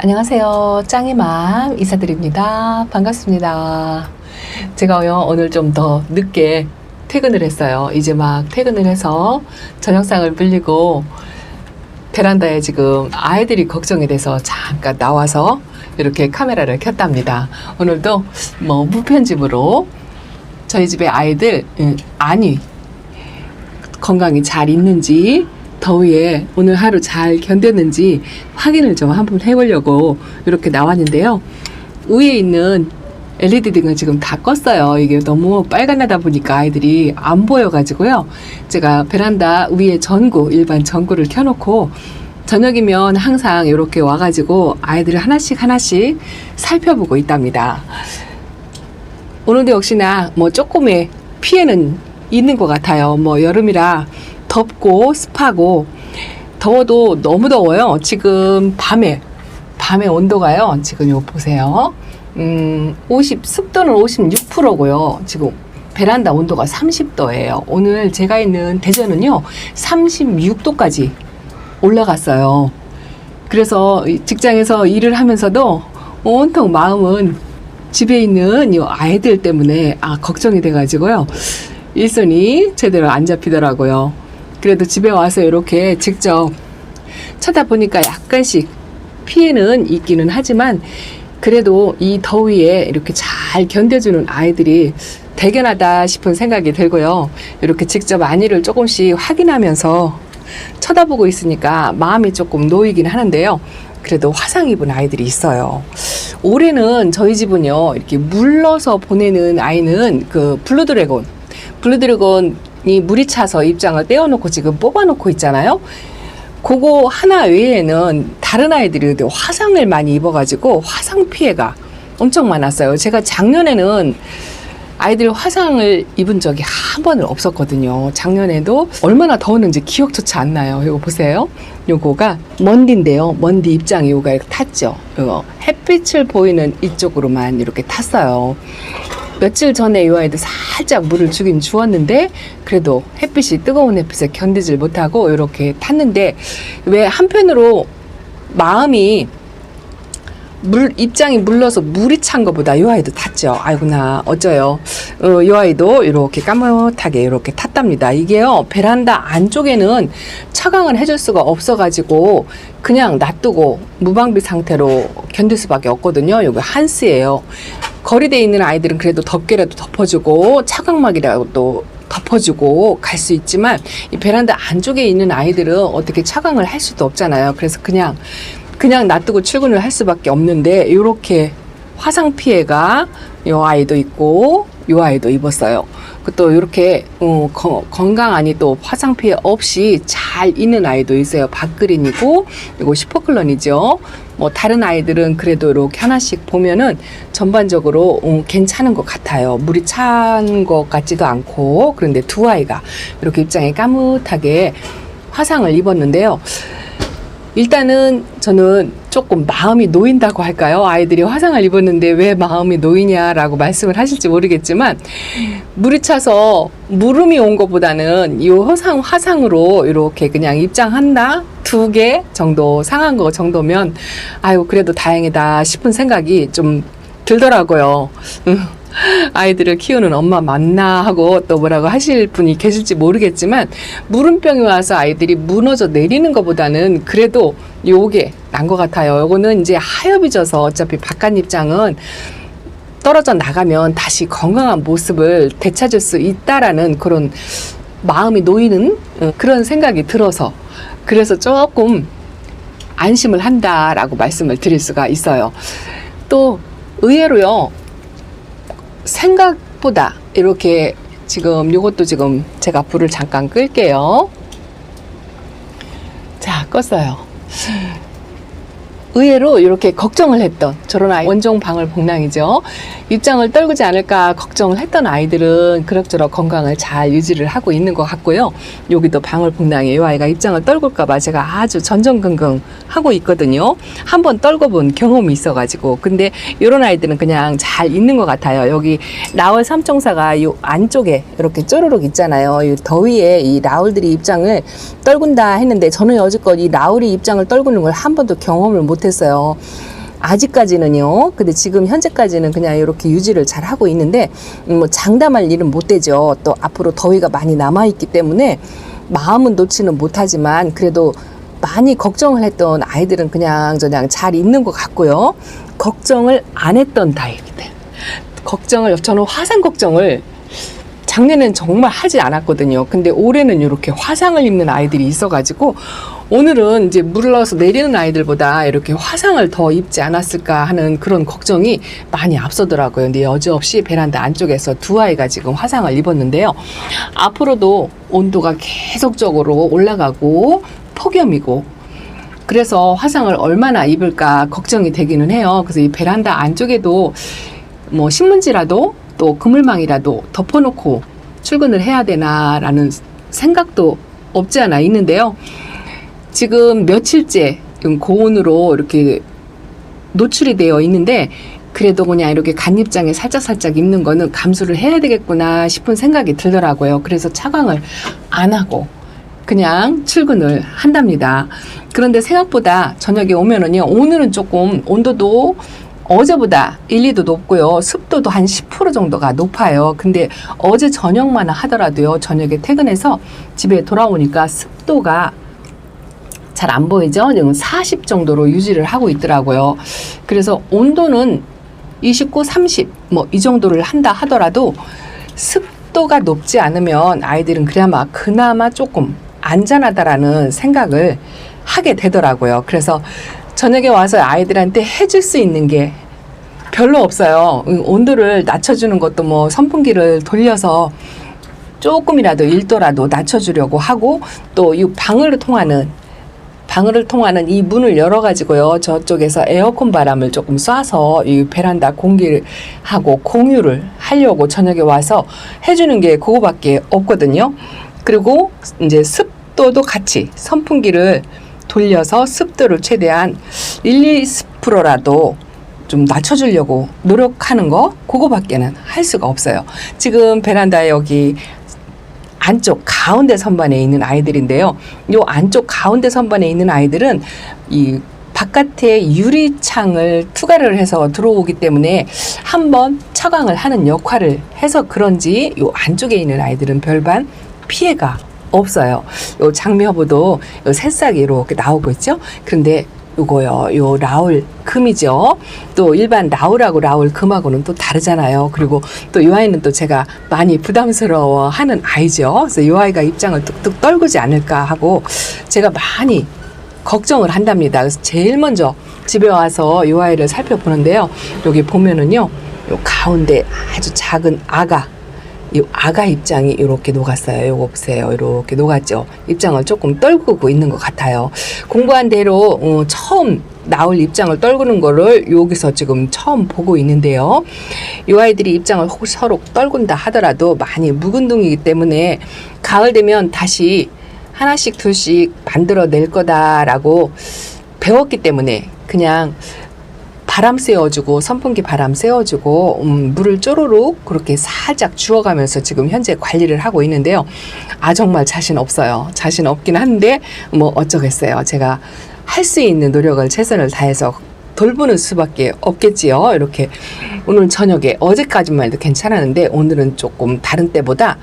안녕하세요. 짱이맘 인사드립니다. 반갑습니다. 제가요, 오늘 좀 더 늦게 퇴근을 했어요. 이제 막 퇴근을 해서 저녁상을 빌리고 베란다에 지금 아이들이 걱정이 돼서 잠깐 나와서 이렇게 카메라를 켰답니다. 오늘도 무편집으로 저희 집의 아이들 안위 건강이 잘 있는지, 더위에 오늘 하루 잘 견뎠는지 확인을 좀 한번 해보려고 이렇게 나왔는데요. 위에 있는 LED 등을 지금 다 껐어요. 이게 너무 빨간하다 보니까 아이들이 안 보여가지고요. 제가 베란다 위에 전구, 일반 전구를 켜놓고 저녁이면 항상 이렇게 와가지고 아이들을 하나씩 살펴보고 있답니다. 오늘도 역시나 조금의 피해는 있는 것 같아요. 여름이라 덥고 습하고, 더워도 너무 더워요. 지금 밤에 온도가요, 지금 요 보세요. 습도는 56%고요. 지금 베란다 온도가 30도예요. 오늘 제가 있는 대전은요, 36도까지 올라갔어요. 그래서 직장에서 일을 하면서도 온통 마음은 집에 있는 이 아이들 때문에 걱정이 돼가지고요. 일손이 제대로 안 잡히더라고요. 그래도 집에 와서 이렇게 직접 쳐다보니까 약간씩 피해는 있기는 하지만, 그래도 이 더위에 이렇게 잘 견뎌주는 아이들이 대견하다 싶은 생각이 들고요. 이렇게 직접 안위를 조금씩 확인하면서 쳐다보고 있으니까 마음이 조금 놓이긴 하는데요. 그래도 화상 입은 아이들이 있어요. 올해는 저희 집은요, 이렇게 물러서 보내는 아이는 그 블루드래곤이 물이 차서 입장을 떼어놓고 지금 뽑아놓고 있잖아요. 그거 하나 외에는 다른 아이들이 화상을 많이 입어가지고 화상 피해가 엄청 많았어요. 제가 작년에는 아이들 화상을 입은 적이 한 번은 없었거든요. 작년에도 얼마나 더웠는지 기억조차 안 나요. 이거 보세요. 요거가 먼디인데요. 먼디 입장이 요가 이렇게 탔죠. 이거 햇빛을 보이는 이쪽으로만 이렇게 탔어요. 며칠 전에 이 아이들 살짝 물을 주긴 주었는데, 그래도 뜨거운 햇빛을 견디질 못하고 이렇게 탔는데, 왜 한편으로 마음이 입장이 물러서 물이 찬 것보다 이 아이도 탔죠. 아이구나, 어쩌요. 이 아이도 이렇게 까뭇하게 이렇게 탔답니다. 이게요, 베란다 안쪽에는 차광을 해줄 수가 없어가지고 그냥 놔두고 무방비 상태로 견딜 수밖에 없거든요. 이거 한스예요. 거리대에 있는 아이들은 그래도 덮개라도 덮어주고 차광막이라도 덮어주고 갈 수 있지만, 이 베란다 안쪽에 있는 아이들은 어떻게 차광을 할 수도 없잖아요. 그래서 그냥 놔두고 출근을 할 수밖에 없는데, 이렇게 화상 피해가 이 아이도 있고 이 아이도 입었어요. 또 이렇게 건강하니 또 화상 피해 없이 잘 있는 아이도 있어요. 밥그린이고 이거 슈퍼클런이죠. 다른 아이들은 그래도 이렇게 하나씩 보면은 전반적으로 괜찮은 것 같아요. 물이 찬 것 같지도 않고. 그런데 두 아이가 이렇게 입장에 까뭇하게 화상을 입었는데요. 일단은 저는 조금 마음이 놓인다고 할까요? 아이들이 화상을 입었는데 왜 마음이 놓이냐라고 말씀을 하실지 모르겠지만, 물이 차서 물음이 온 것보다는 이 화상으로 이렇게 그냥 입장한다? 2개 정도 상한 거 정도면 그래도 다행이다 싶은 생각이 좀 들더라고요. 아이들을 키우는 엄마 맞나 하고 또 뭐라고 하실 분이 계실지 모르겠지만, 물음병이 와서 아이들이 무너져 내리는 것보다는 그래도 요게 난 것 같아요. 요거는 이제 하엽이 져서 어차피 바깥 입장은 떨어져 나가면 다시 건강한 모습을 되찾을 수 있다라는 그런 마음이 놓이는 그런 생각이 들어서, 그래서 조금 안심을 한다라고 말씀을 드릴 수가 있어요. 또 의외로요, 생각보다 이렇게 지금 요것도 지금 제가 불을 잠깐 끌게요. 자, 껐어요. 의외로 이렇게 걱정을 했던 저런 아이, 원종 방울 복랑이죠. 입장을 떨구지 않을까 걱정을 했던 아이들은 그럭저럭 건강을 잘 유지를 하고 있는 것 같고요. 여기도 방울 복랑에 이 아이가 입장을 떨굴까봐 제가 아주 전전긍긍 하고 있거든요. 한번 떨궈본 경험이 있어가지고. 근데 이런 아이들은 그냥 잘 있는 것 같아요. 여기 라울 삼총사가 이 안쪽에 이렇게 쪼르륵 있잖아요. 이 더위에 이 라울들이 입장을 떨군다 했는데, 저는 여지껏 이 라울이 입장을 떨구는 걸 한 번도 경험을 못 못했어요. 아직까지는요. 근데 지금 현재까지는 그냥 이렇게 유지를 잘 하고 있는데 뭐 장담할 일은 못 되죠. 또 앞으로 더위가 많이 남아 있기 때문에 마음은 놓지는 못하지만 그래도 많이 걱정을 했던 아이들은 그냥 잘 있는 것 같고요. 걱정을 안 했던 아이들, 저는 화상 걱정을 작년엔 정말 하지 않았거든요. 근데 올해는 이렇게 화상을 입는 아이들이 있어가지고 오늘은 이제 물을 넣어서 내리는 아이들보다 이렇게 화상을 더 입지 않았을까 하는 그런 걱정이 많이 앞서더라고요. 근데 여지없이 베란다 안쪽에서 두 아이가 지금 화상을 입었는데요. 앞으로도 온도가 계속적으로 올라가고 폭염이고 그래서 화상을 얼마나 입을까 걱정이 되기는 해요. 그래서 이 베란다 안쪽에도 뭐 신문지라도 또 그물망이라도 덮어놓고 출근을 해야 되나라는 생각도 없지 않아 있는데요. 지금 며칠째 고온으로 이렇게 노출이 되어 있는데 그래도 그냥 이렇게 간입장에 살짝 입는 거는 감수를 해야 되겠구나 싶은 생각이 들더라고요. 그래서 차광을 안 하고 그냥 출근을 한답니다. 그런데 생각보다 저녁에 오면은요, 오늘은 조금 온도도 어제보다 1, 2도 높고요. 습도도 한 10% 정도가 높아요. 근데 어제 저녁만 하더라도요. 저녁에 퇴근해서 집에 돌아오니까 습도가 잘 안 보이죠? 40 정도로 유지를 하고 있더라고요. 그래서 온도는 29, 30 뭐 이 정도를 한다 하더라도 습도가 높지 않으면 아이들은 그나마 조금 안전하다라는 생각을 하게 되더라고요. 그래서 저녁에 와서 아이들한테 해줄 수 있는 게 별로 없어요. 온도를 낮춰주는 것도 뭐 선풍기를 돌려서 조금이라도 1도라도 낮춰주려고 하고 또 이 방으로 통하는 이 문을 열어가지고요. 저쪽에서 에어컨 바람을 조금 쏴서 이 베란다 공기하고 공유를 하려고 저녁에 와서 해주는 게 그거밖에 없거든요. 그리고 이제 습도도 같이 선풍기를 돌려서 습도를 최대한 1, 2%라도 좀 낮춰주려고 노력하는 거 그거밖에는 할 수가 없어요. 지금 베란다에 여기 안쪽 가운데 선반에 있는 아이들인데요. 요 안쪽 가운데 선반에 있는 아이들은 이 바깥에 유리창을 투과를 해서 들어오기 때문에 한번 차광을 하는 역할을 해서 그런지 요 안쪽에 있는 아이들은 별반 피해가 없어요. 요 장미허브도 요 새싹이 이렇게 나오고 있죠. 그런데 요거요, 요 라울 금이죠. 또 일반 라울하고 라울 금하고는 또 다르잖아요. 그리고 또 이 아이는 또 제가 많이 부담스러워하는 아이죠. 그래서 이 아이가 입장을 뚝뚝 떨구지 않을까 하고 제가 많이 걱정을 한답니다. 그래서 제일 먼저 집에 와서 이 아이를 살펴보는데요. 여기 보면은요, 요 가운데 아주 작은 이 아가 입장이 이렇게 녹았어요. 요거 보세요. 이렇게 녹았죠. 입장을 조금 떨구고 있는 것 같아요. 공부한 대로 처음 나올 입장을 떨구는 거를 여기서 지금 처음 보고 있는데요. 이 아이들이 입장을 혹시 서로 떨군다 하더라도 많이 묵은둥이기 때문에 가을 되면 다시 하나씩 둘씩 만들어낼 거다라고 배웠기 때문에 그냥 바람 쐬어주고 선풍기 바람 쐬어주고 물을 쪼르륵 그렇게 살짝 주워가면서 지금 현재 관리를 하고 있는데요. 정말 자신 없어요. 자신 없긴 한데 뭐 어쩌겠어요. 제가 할 수 있는 노력을 최선을 다해서 돌보는 수밖에 없겠지요. 이렇게 오늘 저녁에 어제까지만 해도 괜찮았는데 오늘은 조금 다른 때보다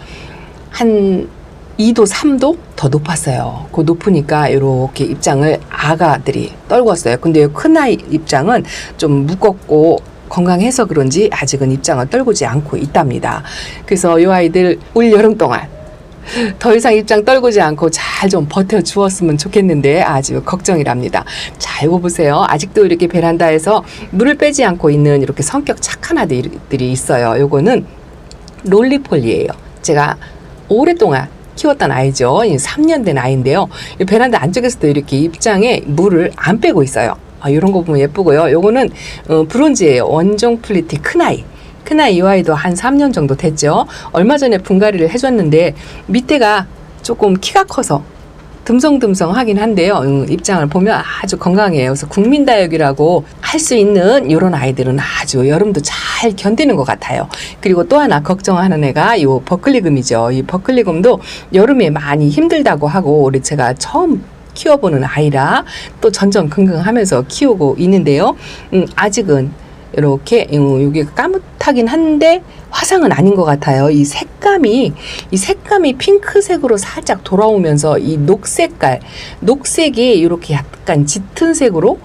한 2도, 3도 더 높았어요. 그 높으니까 이렇게 입장을 아가들이 떨궜어요. 근데 큰 아이 입장은 좀 무겁고 건강해서 그런지 아직은 입장을 떨구지 않고 있답니다. 그래서 이 아이들 올 여름 동안 더 이상 입장 떨구지 않고 잘 좀 버텨주었으면 좋겠는데 아주 걱정이랍니다. 자, 이거 보세요. 아직도 이렇게 베란다에서 물을 빼지 않고 있는 이렇게 성격 착한 아이들이 있어요. 요거는 롤리폴리예요. 제가 오랫동안 키웠던 아이죠. 3년 된 아이인데요. 베란다 안쪽에서도 이렇게 입장에 물을 안 빼고 있어요. 이런 거 보면 예쁘고요. 요거는 브론즈예요. 원종 플리티 큰아이 이 아이도 한 3년 정도 됐죠. 얼마 전에 분갈이를 해줬는데 밑에가 조금 키가 커서 듬성듬성하긴 한데요. 입장을 보면 아주 건강해요. 그래서 국민다육이라고 할 수 있는 이런 아이들은 아주 여름도 잘 견디는 것 같아요. 그리고 또 하나 걱정하는 애가 이 버클리금이죠. 이 버클리금도 여름에 많이 힘들다고 하고 올해 제가 처음 키워보는 아이라 또 전전긍긍하면서 키우고 있는데요. 아직은 이렇게 여기 까뭇하긴 한데 화상은 아닌 것 같아요. 이 색감이 핑크색으로 살짝 돌아오면서 이 녹색이 이렇게 약간 짙은 색으로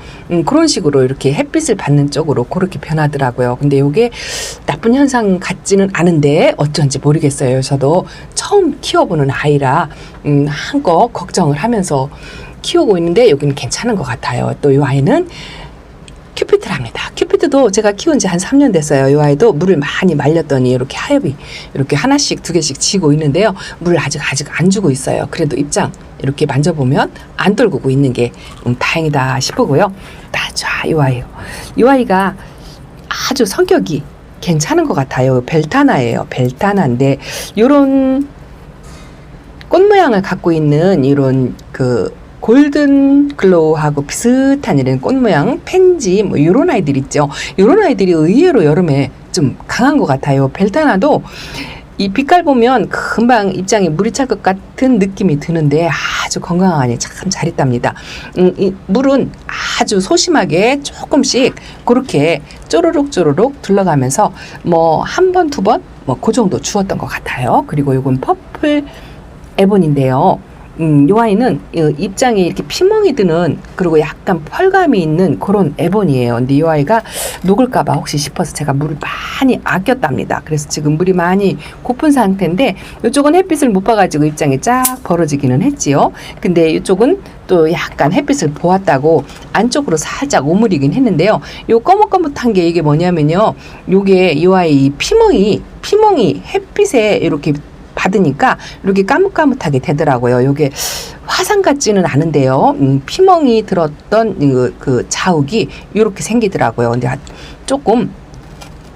그런 식으로 이렇게 햇빛을 받는 쪽으로 그렇게 변하더라고요. 근데 이게 나쁜 현상 같지는 않은데 어쩐지 모르겠어요. 저도 처음 키워보는 아이라 한껏 걱정을 하면서 키우고 있는데 여기는 괜찮은 것 같아요. 또 이 아이는 큐피트랍니다. 큐피트도 제가 키운 지 한 3년 됐어요. 이 아이도 물을 많이 말렸더니 이렇게 하엽이 이렇게 하나씩 2개씩 지고 있는데요. 물을 아직 안 주고 있어요. 그래도 입장 이렇게 만져보면 안 떨구고 있는 게 다행이다 싶고요. 자, 이 아이요. 이 아이가 아주 성격이 괜찮은 것 같아요. 벨타나예요. 벨타나인데 이런 꽃 모양을 갖고 있는 이런 골든 글로우하고 비슷한 이런 꽃 모양 펜지 뭐 이런 아이들 있죠. 이런 아이들이 의외로 여름에 좀 강한 것 같아요. 벨타나도 이 빛깔 보면 금방 입장에 물이 찰 것 같은 느낌이 드는데 아주 건강하니 참 잘 있답니다. 이 물은 아주 소심하게 조금씩 그렇게 쪼르륵 둘러가면서 뭐 한 번, 2번 뭐 그 정도 주었던 것 같아요. 그리고 이건 퍼플 에본인데요. 이 아이는 입장에 이렇게 피멍이 드는 그리고 약간 펄감이 있는 그런 에본이에요. 근데 이 아이가 녹을까봐 혹시 싶어서 제가 물을 많이 아꼈답니다. 그래서 지금 물이 많이 고픈 상태인데 이쪽은 햇빛을 못 봐가지고 입장이 쫙 벌어지기는 했지요. 근데 이쪽은 또 약간 햇빛을 보았다고 안쪽으로 살짝 오므리긴 했는데요. 요 거뭇거뭇한 게 이게 뭐냐면요. 요게 이 아이 피멍이 햇빛에 이렇게 받으니까 이렇게 까뭇까뭇하게 되더라고요. 이게 화상 같지는 않은데요. 피멍이 들었던 그 자욱이 이렇게 생기더라고요. 근데 조금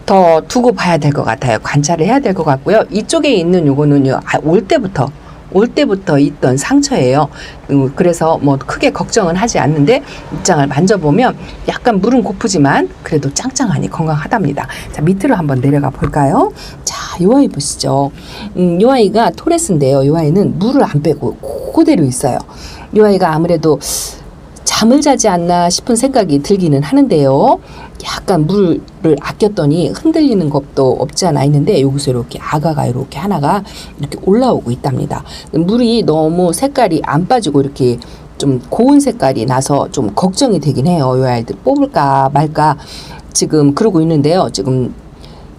더 두고 봐야 될 것 같아요. 관찰을 해야 될 것 같고요. 이쪽에 있는 요거는요. 올 때부터 있던 상처예요. 그래서 뭐 크게 걱정은 하지 않는데 입장을 만져보면 약간 물은 고프지만 그래도 짱짱하니 건강하답니다. 자, 밑으로 한번 내려가 볼까요? 자, 이 아이 보시죠. 이 아이가 토레스인데요. 이 아이는 물을 안 빼고 그대로 있어요. 이 아이가 아무래도 잠을 자지 않나 싶은 생각이 들기는 하는데요. 약간 물을 아꼈더니 흔들리는 것도 없지 않아 있는데 여기서 이렇게 아가가 이렇게 하나가 이렇게 올라오고 있답니다. 물이 너무 색깔이 안 빠지고 이렇게 좀 고운 색깔이 나서 좀 걱정이 되긴 해요. 이 아이들 뽑을까 말까 지금 그러고 있는데요. 지금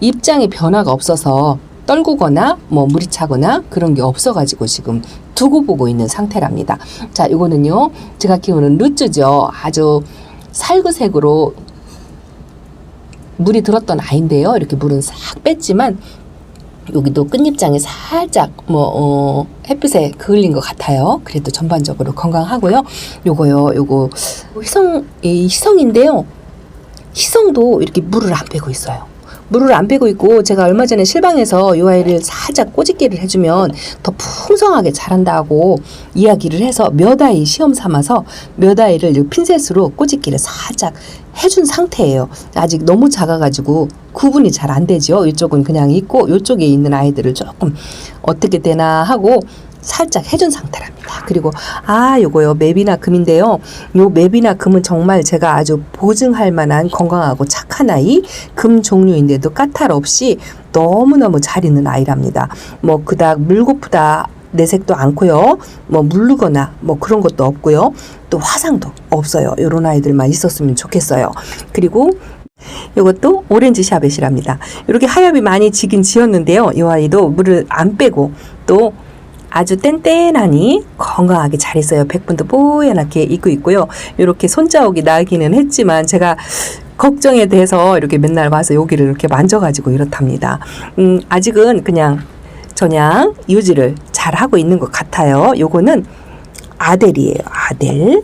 입장에 변화가 없어서 떨구거나 뭐 물이 차거나 그런 게 없어가지고 지금 두고 보고 있는 상태랍니다. 자, 이거는요 제가 키우는 루츠죠. 아주 살구색으로 물이 들었던 아이인데요. 이렇게 물은 싹 뺐지만 여기도 끝잎장이 살짝 햇빛에 그을린 것 같아요. 그래도 전반적으로 건강하고요. 요거 희성인데요. 희성도 이렇게 물을 안 빼고 있어요. 물을 안 빼고 있고 제가 얼마 전에 실방에서 이 아이를 살짝 꼬집기를 해주면 더 풍성하게 자란다고 이야기를 해서 몇 아이 시험 삼아서 몇 아이를 핀셋으로 꼬집기를 살짝 해준 상태예요. 아직 너무 작아가지고 구분이 잘 안 되죠. 이쪽은 그냥 있고 이쪽에 있는 아이들을 조금 어떻게 되나 하고 살짝 해준 상태랍니다. 그리고 요거요 맵이나 금인데요. 요 맵이나 금은 정말 제가 아주 보증할 만한 건강하고 착한 아이 금 종류인데도 까탈 없이 너무너무 잘 있는 아이랍니다. 뭐 그닥 물고프다 내색도 않고요. 뭐 물르거나 뭐 그런 것도 없고요. 또 화상도 없어요. 요런 아이들만 있었으면 좋겠어요. 그리고 이것도 오렌지 샤벳이랍니다. 이렇게 하엽이 많이 지긴 지었는데요. 이 아이도 물을 안 빼고 또 아주 뗀뗀하니 건강하게 잘 있어요. 백분도 뽀얗게 익고 있고요. 이렇게 손자국이 나기는 했지만 제가 걱정에 대해서 이렇게 맨날 와서 여기를 이렇게 만져가지고 이렇답니다. 아직은 그냥 유지를 잘 하고 있는 것 같아요. 요거는 아델이에요. 아델.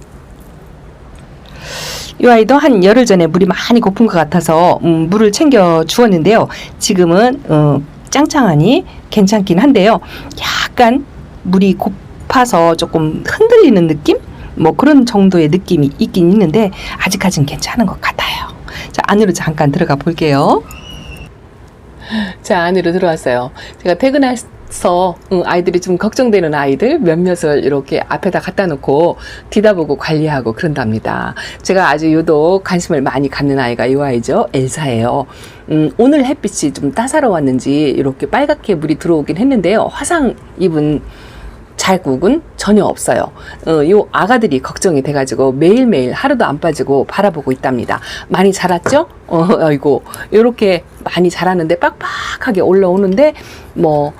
이 아이도 한 열흘 전에 물이 많이 고픈 것 같아서 물을 챙겨 주었는데요. 지금은 짱짱하니 괜찮긴 한데요. 약간 물이 고파서 조금 흔들리는 느낌? 뭐 그런 정도의 느낌이 있긴 있는데 아직까지는 괜찮은 것 같아요. 자, 안으로 잠깐 들어가 볼게요. 자, 안으로 들어왔어요. 제가 퇴근할 아이들이 좀 걱정되는 아이들 몇몇을 이렇게 앞에다 갖다 놓고 뒤다보고 관리하고 그런답니다. 제가 아주 유독 관심을 많이 갖는 아이가 이 아이죠. 엘사예요. 오늘 햇빛이 좀 따사로웠는지 이렇게 빨갛게 물이 들어오긴 했는데요. 화상 입은 자국은 전혀 없어요. 요 아가들이 걱정이 돼가지고 매일매일 하루도 안 빠지고 바라보고 있답니다. 많이 자랐죠? 아이고, 요렇게 많이 자랐는데 빡빡하게 올라오는데, 뭐,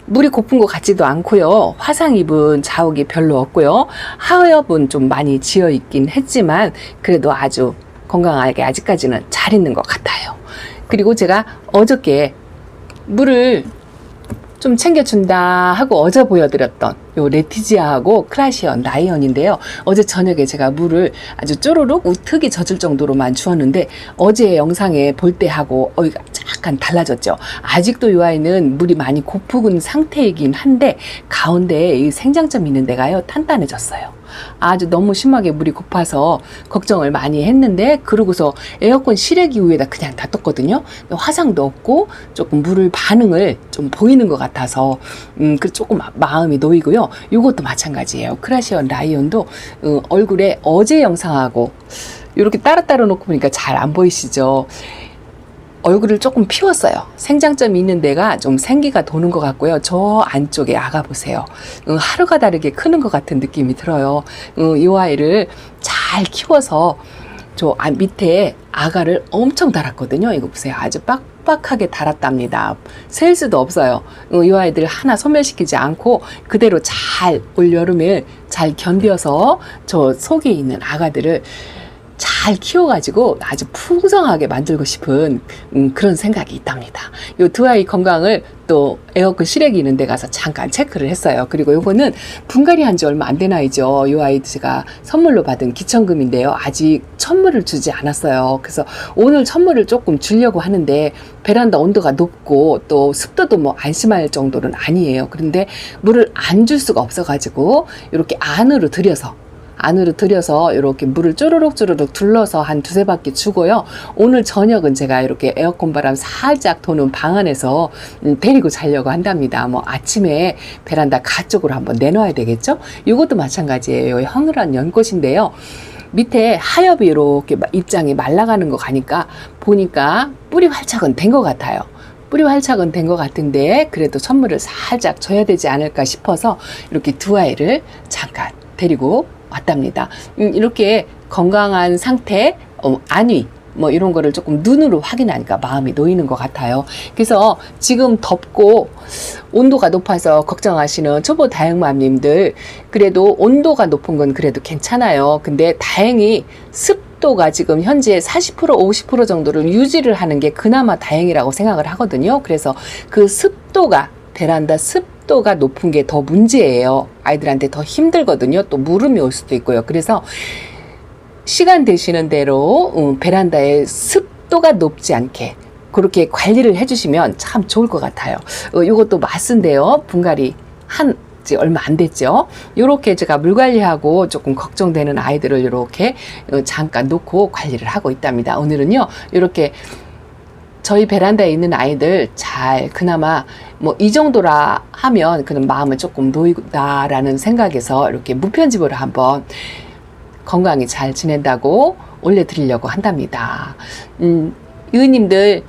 물이 고픈 것 같지도 않고요. 화상 입은 자국이 별로 없고요. 하엽은 좀 많이 지어 있긴 했지만, 그래도 아주 건강하게 아직까지는 잘 있는 것 같아요. 그리고 제가 어저께 물을 좀 챙겨준다 하고 어제 보여드렸던 요 레티지아하고 크라시언, 라이언인데요. 어제 저녁에 제가 물을 아주 쪼르륵 우특이 젖을 정도로만 주었는데 어제 영상에 볼 때하고 약간 달라졌죠. 아직도 이 아이는 물이 많이 고프은 상태이긴 한데 가운데에 이 생장점 있는 데가요 탄탄해졌어요. 아주 너무 심하게 물이 고파서 걱정을 많이 했는데 그러고서 에어컨 실외기 위에다 그냥 놔뒀거든요. 화상도 없고 조금 물을 반응을 좀 보이는 것 같아서 그 조금 마음이 놓이고요. 이것도 마찬가지예요. 크라시언 라이온도 얼굴에 어제 영상하고 이렇게 따로따로 놓고 보니까 잘 안 보이시죠? 얼굴을 조금 피웠어요. 생장점이 있는 데가 좀 생기가 도는 것 같고요. 저 안쪽에 아가 보세요. 하루가 다르게 크는 것 같은 느낌이 들어요. 이 아이를 잘 키워서 저 밑에 아가를 엄청 달았거든요. 이거 보세요. 아주 빡빡하게 달았답니다. 셀 수도 없어요. 이 아이들 하나 소멸시키지 않고 그대로 잘 올여름을 잘 견뎌서 저 속에 있는 아가들을 잘 키워가지고 아주 풍성하게 만들고 싶은 그런 생각이 있답니다. 요 두 아이 건강을 또 에어컨 실외기 있는 데 가서 잠깐 체크를 했어요. 그리고 요거는 분갈이 한 지 얼마 안 된 아이죠. 요 아이 제가 선물로 받은 기천금인데요. 아직 천물을 주지 않았어요. 그래서 오늘 천물을 조금 주려고 하는데 베란다 온도가 높고 또 습도도 뭐 안심할 정도는 아니에요. 그런데 물을 안 줄 수가 없어가지고 이렇게 안으로 들여서 이렇게 물을 쪼르륵 둘러서 한 두세 바퀴 주고요. 오늘 저녁은 제가 이렇게 에어컨 바람 살짝 도는 방 안에서 데리고 자려고 한답니다. 뭐 아침에 베란다 가쪽으로 한번 내놔야 되겠죠? 이것도 마찬가지예요. 황홀한 연꽃인데요. 밑에 하엽이 이렇게 입장이 말라가는 거 가니까 보니까 뿌리 활착은 된 것 같아요. 뿌리 활착은 된 것 같은데 그래도 선물을 살짝 줘야 되지 않을까 싶어서 이렇게 두 아이를 잠깐 데리고 왔답니다. 이렇게 건강한 상태, 안위 뭐 이런 거를 조금 눈으로 확인하니까 마음이 놓이는 것 같아요. 그래서 지금 덥고 온도가 높아서 걱정하시는 초보 다육맘님들 그래도 온도가 높은 건 그래도 괜찮아요. 근데 다행히 습도가 지금 현재 40% 50% 정도를 유지를 하는 게 그나마 다행이라고 생각을 하거든요. 그래서 그 습도가 베란다 습도가 높은 게 더 문제예요. 아이들한테 더 힘들거든요. 또 무름이 올 수도 있고요. 그래서 시간 되시는 대로 베란다에 습도가 높지 않게 그렇게 관리를 해주시면 참 좋을 것 같아요. 이것도 맛인데요. 분갈이 한지 얼마 안 됐죠. 이렇게 제가 물 관리하고 조금 걱정되는 아이들을 이렇게 잠깐 놓고 관리를 하고 있답니다. 오늘은요. 이렇게 저희 베란다에 있는 아이들 잘 그나마 뭐 이 정도라 하면 그런 마음을 조금 놓이다라는 생각에서 이렇게 무편집으로 한번 건강히 잘 지낸다고 올려드리려고 한답니다. 이은님들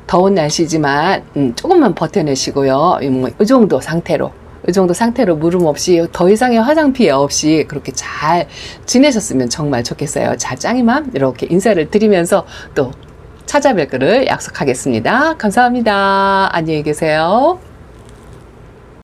더운 날씨지만 조금만 버텨내시고요. 이 정도 상태로 무름 없이 더 이상의 화상 피해 없이 그렇게 잘 지내셨으면 정말 좋겠어요. 자, 짱이맘 이렇게 인사를 드리면서 또 찾아뵐 거를 약속하겠습니다. 감사합니다. 안녕히 계세요.